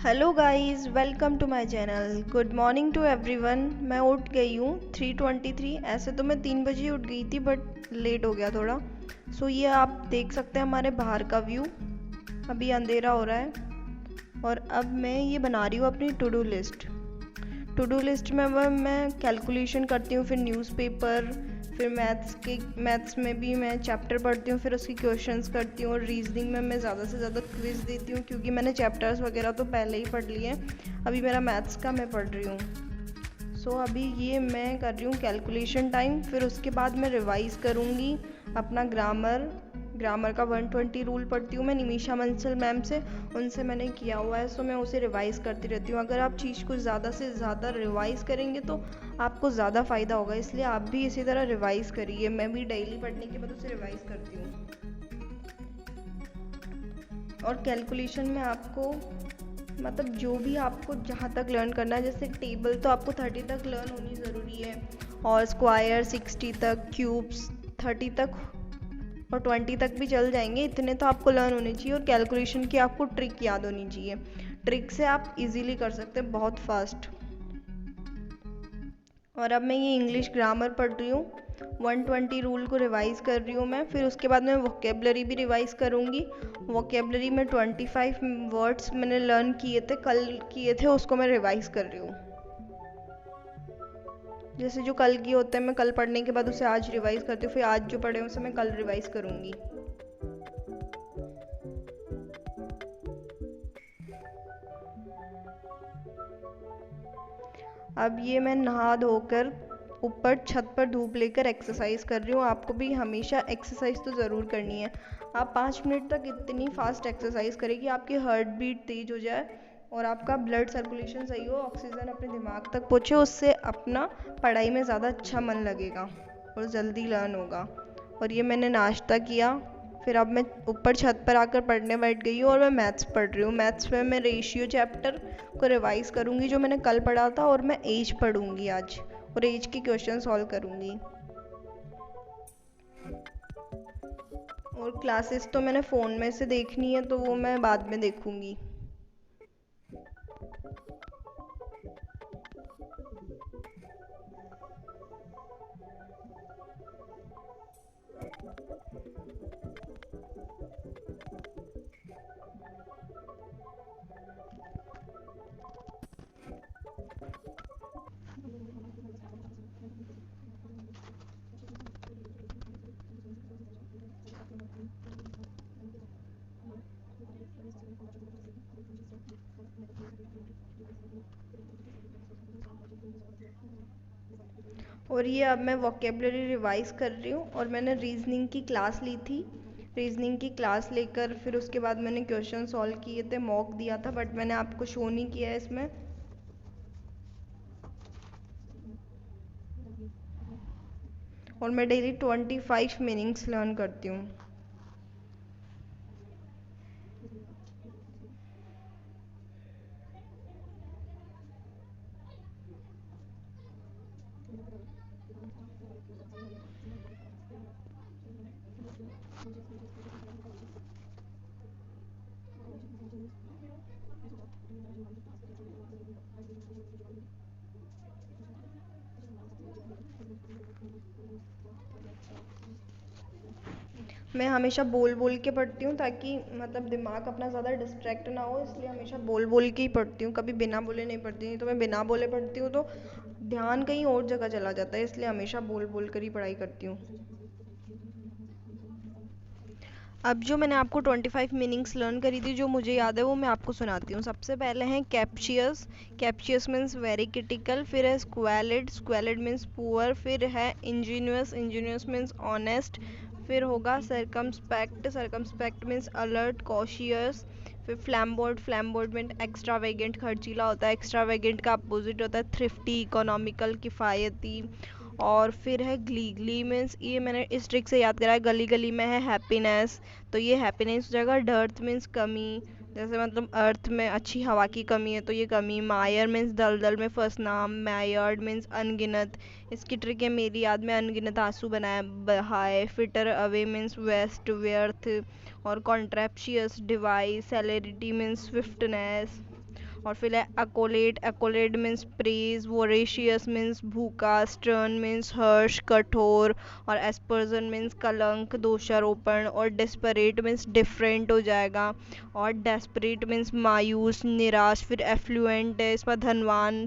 Hello guys, welcome to my channel. Good morning to everyone. मैं उठ गई हूँ 3:23। ऐसे तो मैं 3 बजे उठ गई थी बट लेट हो गया थोड़ा। ये आप देख सकते हैं हमारे बाहर का व्यू। अभी अंधेरा हो रहा है और अब मैं ये बना रही हूँ अपनी टू डू लिस्ट में वह मैं कैलकुलेशन करती हूँ, फिर न्यूज़पेपर, फिर मैथ्स में भी मैं चैप्टर पढ़ती हूँ, फिर उसकी क्वेश्चंस करती हूँ। और रीजनिंग में मैं ज़्यादा से ज़्यादा क्विज देती हूँ क्योंकि मैंने चैप्टर्स वगैरह तो पहले ही पढ़ लिए हैं। अभी मेरा मैथ्स का मैं पढ़ रही हूँ। अभी ये मैं कर रही हूँ कैलकुलेशन टाइम, फिर उसके बाद मैं रिवाइज़ करूँगी अपना ग्रामर। ग्रामर का 120 रूल पढ़ती हूँ मैं निमिषा मंसल मैम से, उनसे मैंने किया हुआ है। मैं उसे रिवाइज़ करती रहती हूँ। अगर आप चीज़ को ज़्यादा से ज़्यादा रिवाइज़ करेंगे तो आपको ज़्यादा फ़ायदा होगा, इसलिए आप भी इसी तरह रिवाइज़ करिए। मैं भी डेली पढ़ने के बाद उसे रिवाइज़ करती हूँ। और कैलकुलेशन में आपको मतलब जो भी आपको जहाँ तक लर्न करना है, जैसे टेबल तो आपको 30 तक लर्न होनी ज़रूरी है, और स्क्वायर 60 तक, क्यूब्स 30 तक, और 20 तक भी चल जाएंगे। इतने तो आपको लर्न होने चाहिए। और कैलकुलेशन की आपको ट्रिक याद होनी चाहिए। ट्रिक से आप इजीली कर सकते हैं, बहुत फास्ट। और अब मैं ये इंग्लिश ग्रामर पढ़ रही हूँ। 120 रूल को रिवाइज़ कर रही हूँ मैं। फिर उसके बाद मैं वोकेबलरी भी रिवाइज़ करूँगी। वोकेबलरी में 25 वर्ड्स मैंने लर्न किए थे, कल किए थे, उसको मैं रिवाइज़ कर रही हूँ। जैसे जो कल की होते हैं, मैं कल पढ़ने के बाद उसे आज रिवाइज़ करती हूँ, फिर आज जो पढ़े उसे मैं कल रिवाइज़ करूँगी। अब ये मैं नहा धोकर ऊपर छत पर धूप लेकर एक्सरसाइज कर रही हूँ। आपको भी हमेशा एक्सरसाइज तो ज़रूर करनी है। आप 5 मिनट तक इतनी फास्ट एक्सरसाइज करें कि आपकी हार्ट बीट तेज हो जाए और आपका ब्लड सर्कुलेशन सही हो, ऑक्सीजन अपने दिमाग तक पहुँचे। उससे अपना पढ़ाई में ज़्यादा अच्छा मन लगेगा और जल्दी लर्न होगा। और ये मैंने नाश्ता किया, फिर अब मैं ऊपर छत पर आकर पढ़ने बैठ गई हूँ और मैं मैथ्स पढ़ रही हूँ। मैथ्स में मैं रेशियो चैप्टर को रिवाइज करूँगी जो मैंने कल पढ़ा था, और मैं एज पढ़ूँगी आज, और एज के क्वेश्चन सॉल्व करूँगी। और क्लासेस तो मैंने फ़ोन में से देखनी है तो वो मैं बाद में देखूँगी। और ये अब मैं वोकेबलरी रिवाइज कर रही हूँ, और मैंने रीजनिंग की क्लास ली थी। रीजनिंग की क्लास लेकर फिर उसके बाद मैंने क्वेश्चन सॉल्व किए थे, मॉक दिया था, बट मैंने आपको शो नहीं किया है इसमें। और मैं डेली 25 मीनिंग्स लर्न करती हूँ। मैं हमेशा बोल बोल के पढ़ती हूँ ताकि मतलब दिमाग अपना ज़्यादा डिस्ट्रैक्ट ना हो, इसलिए हमेशा बोल बोल के ही पढ़ती हूँ, कभी बिना बोले नहीं पढ़ती। नहीं तो मैं बिना बोले पढ़ती हूँ तो ध्यान कहीं और जगह चला जाता है, इसलिए हमेशा बोल बोल कर ही पढ़ाई करती हूँ। अब जो मैंने आपको 25 मीनिंग्स लर्न करी थी, जो मुझे याद है वो मैं आपको सुनाती हूँ। सबसे पहले हैं कैप्शियस। कैप्शियस मीन्स वेरी क्रिटिकल। फिर है स्क्वैलिड। स्क्वैलिड मीन्स पुअर। फिर है इंजीनियस। Angénieux means honest. फिर होगा circumspect. Circumspect means alert, cautious. फिर फ्लैम्बोर्ड। फ्लैम्बोर्ड मीन्स एक्स्ट्रावेगेंट, खर्चीला होता है। एक्स्ट्रावेगेंट का अपोजिट होता है थ्रिफ्टी, इकोनॉमिकल, किफ़ायती। और फिर है ग्ली। ग्ली मीन्स, ये मैंने इस ट्रिक से याद करा है, गली गली में है हैप्पीनेस, तो ये हैप्पीनेस हो जाएगा। डर्थ मीन्स कमी, जैसे मतलब अर्थ में अच्छी हवा की कमी है तो ये कमी। मायर मीन्स दलदल में फंसना। मायर्ड मीन्स अनगिनत। इसकी ट्रिक है मेरी याद में अनगिनत आंसू बनाए बहाए। फिटर अवे मीन्स वेस्ट, व्यर्थ। और contraptious device. Celerity means swiftness. और फिर है accolade, accolade means praise, voracious means भूखा, स्टर्न मीन्स हर्ष कठोर, और एस्पर्जन मीन्स कलंक दोषारोपण, और डिस्परेट मीन्स डिफरेंट हो जाएगा, और डेस्परेट मीन्स मायूस निराश। फिर एफ्लुएंट है इसमें धनवान,